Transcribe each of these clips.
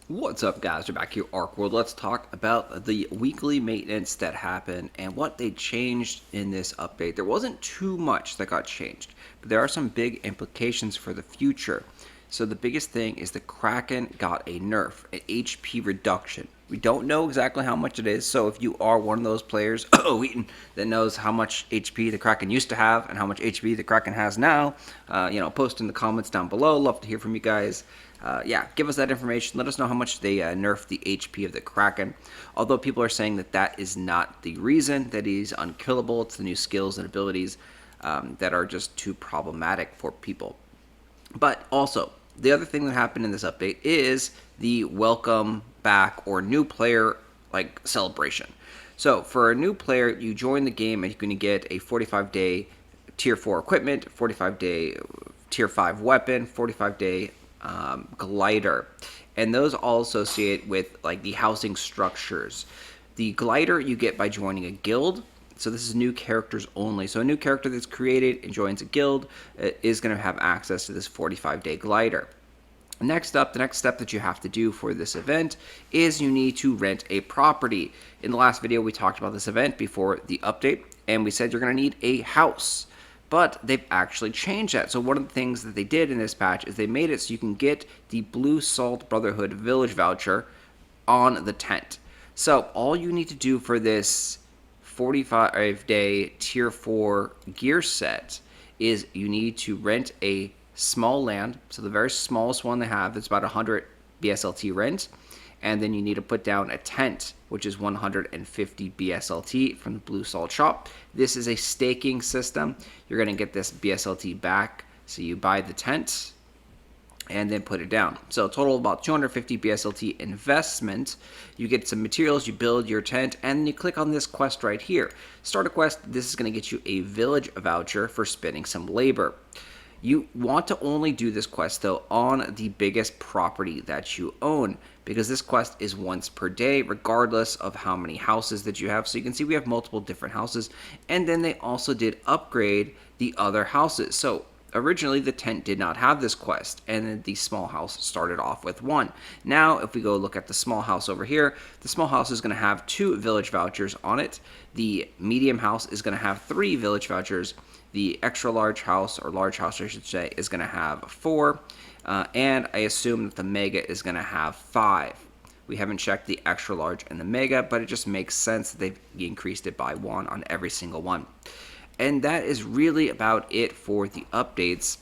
What's up, guys? We're back here, Archeworld. Let's talk about the weekly maintenance that happened and what they changed in this update. There wasn't too much that got changed, but there are some big implications for the future. So the biggest thing is the Kraken got a nerf, an HP reduction. We don't know exactly how much it is, so if you are one of those players, Wheaton, that knows how much HP the Kraken used to have and how much HP the Kraken has now, post in the comments down below. Love to hear from you guys. Yeah, give us that information. Let us know how much they nerfed the HP of the Kraken. Although people are saying that that is not the reason, that he's unkillable. It's the new skills and abilities that are just too problematic for people. But also, the other thing that happened in this update is the welcome back or new player like celebration. So for a new player, you join the game and you're going to get a 45-day tier 4 equipment, 45-day tier 5 weapon, 45-day glider, and those all associate with like the housing structures. The glider you get by joining a guild. So this is new characters only. So a new character that's created and joins a guild is going to have access to this 45-day glider. Next up, the next step that you have to do for this event is you need to rent a property. In the last video, we talked about this event before the update, and we said you're going to need a house. But they've actually changed that. So one of the things that they did in this patch is they made it so you can get the Blue Salt Brotherhood village voucher on the tent. So all you need to do for this 45-day tier 4 gear set is you need to rent a small land. So the very smallest one they have is about 100 BSLT rent. And then you need to put down a tent, which is 150 BSLT from the Blue Salt shop. This is a staking system. You're going to get this BSLT back. So you buy the tent and then put it down. So a total of about 250 BSLT investment. You get some materials, you build your tent, and then you click on this quest right here. Start a quest. This is going to get you a village voucher for spending some labor. You want to only do this quest, though, on the biggest property that you own, because this quest is once per day, regardless of how many houses that you have. So you can see we have multiple different houses, and then they also did upgrade the other houses. So originally, the tent did not have this quest, and then the small house started off with one. Now, if we go look at the small house over here, the small house is going to have 2 village vouchers on it. The medium house is going to have 3 village vouchers. The extra large house, or large house I should say, is going to have 4. And I assume that the mega is going to have 5. We haven't checked the extra large and the mega, but it just makes sense that they've increased it by 1 on every single one. And that is really about it for the updates.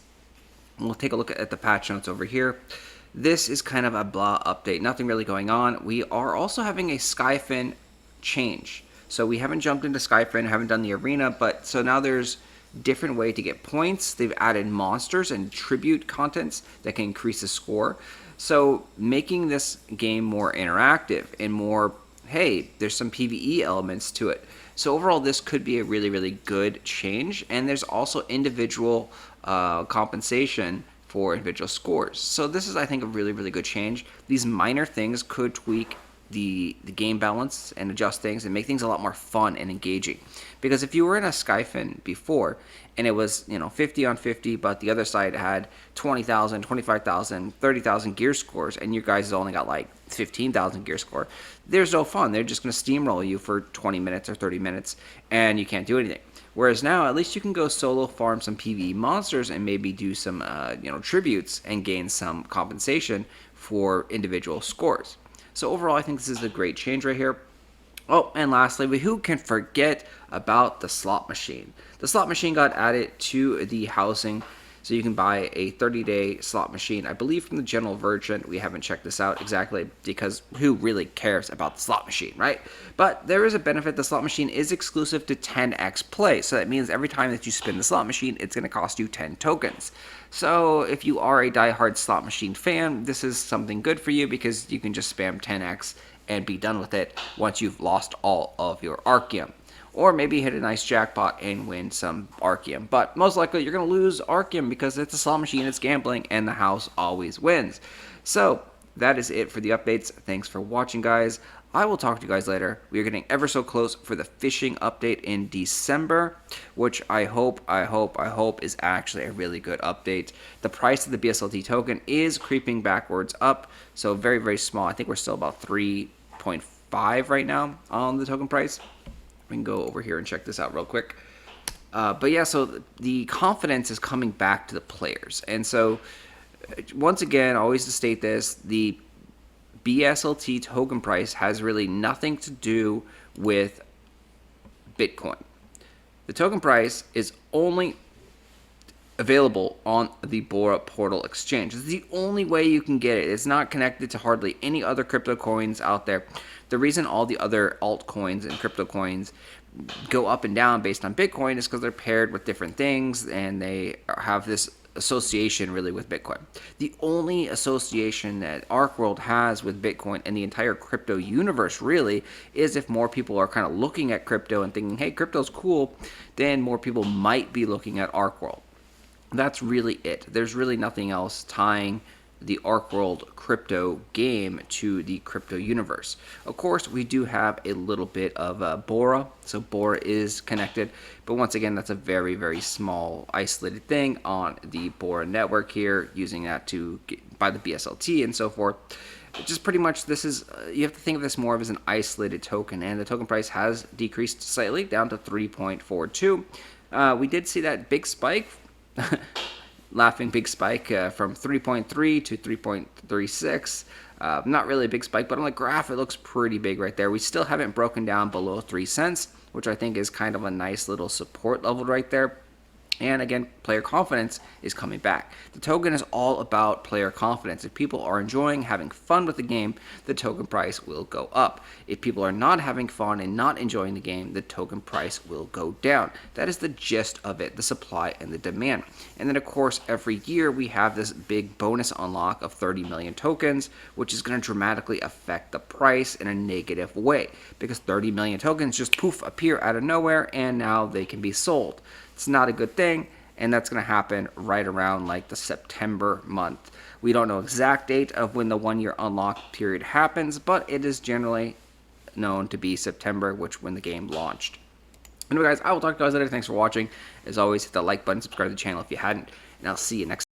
We'll take a look at the patch notes over here. This is kind of a blah update. Nothing really going on. We are also having a Skyfin change. So we haven't jumped into Skyfin, haven't done the arena, but so now there's different way to get points. They've added monsters and tribute contents that can increase the score. So making this game more interactive and more, hey, there's some PvE elements to it. So overall, this could be a really, really good change. And there's also individual compensation for individual scores. So this is, I think, a really, really good change. These minor things could tweak the game balance and adjust things and make things a lot more fun and engaging. Because if you were in a Skyfin before and it was 50 on 50, but the other side had 20,000, 25,000, 30,000 gear scores, and you guys only got like 15,000 gear score, there's no fun. They're just going to steamroll you for 20 minutes or 30 minutes, and you can't do anything. Whereas now, at least you can go solo, farm some PvE monsters, and maybe do some tributes and gain some compensation for individual scores. So overall, I think this is a great change right here. Oh, and lastly, who can forget about the slot machine? The slot machine got added to the housing, so you can buy a 30-day slot machine, I believe from the general version. We haven't checked this out exactly because who really cares about the slot machine, right? But there is a benefit. The slot machine is exclusive to 10x play, so that means every time that you spin the slot machine, it's going to cost you 10 tokens. So if you are a diehard slot machine fan, this is something good for you because you can just spam 10x and be done with it once you've lost all of your Archeum. Or maybe hit a nice jackpot and win some Archeum. But most likely you're going to lose Archeum because it's a slot machine, it's gambling, and the house always wins. So that is it for the updates. Thanks for watching, guys. I will talk to you guys later. We are getting ever so close for the fishing update in December, which I hope is actually a really good update. The price of the BSLT token is creeping backwards up, so very, very small. I think we're still about 3.5 right now on the token price. We can go over here and check this out real quick. But yeah, so the confidence is coming back to the players. And so, once again, always to state this, the BSLT token price has really nothing to do with Bitcoin. The token price is only available on the Bora Portal exchange. It's the only way you can get it. It's not connected to hardly any other crypto coins out there. The reason all the other altcoins and crypto coins go up and down based on Bitcoin is because they're paired with different things and they have this association really with Bitcoin. The only association that Archeworld has with Bitcoin and the entire crypto universe really is if more people are kind of looking at crypto and thinking, hey, crypto's cool, then more people might be looking at Archeworld. That's really it. There's really nothing else tying the Archeworld crypto game to the crypto universe. Of course, we do have a little bit of Bora, so Bora is connected, but once again, that's a very, very small isolated thing on the Bora network here, using that to buy the BSLT and so forth. Just pretty much this is, you have to think of this more of as an isolated token, and the token price has decreased slightly down to 3.42. We did see that big spike laughing big spike from 3.3 to 3.36. Not really a big spike, but on the graph, it looks pretty big right there. We still haven't broken down below 3 cents, which I think is kind of a nice little support level right there. And again, player confidence is coming back. The token is all about player confidence. If people are enjoying, having fun with the game, the token price will go up. If people are not having fun and not enjoying the game, the token price will go down. That is the gist of it, the supply and the demand. And then, of course, every year we have this big bonus unlock of 30 million tokens, which is going to dramatically affect the price in a negative way, because 30 million tokens just poof appear out of nowhere and now they can be sold. It's not a good thing, and that's going to happen right around like the September month. We don't know exact date of when the 1 year unlock period happens, but it is generally known to be September, which when the game launched. Anyway, guys, I will talk to you guys later. Thanks for watching. As always, hit the like button, subscribe to the channel if you hadn't, and I'll see you next time.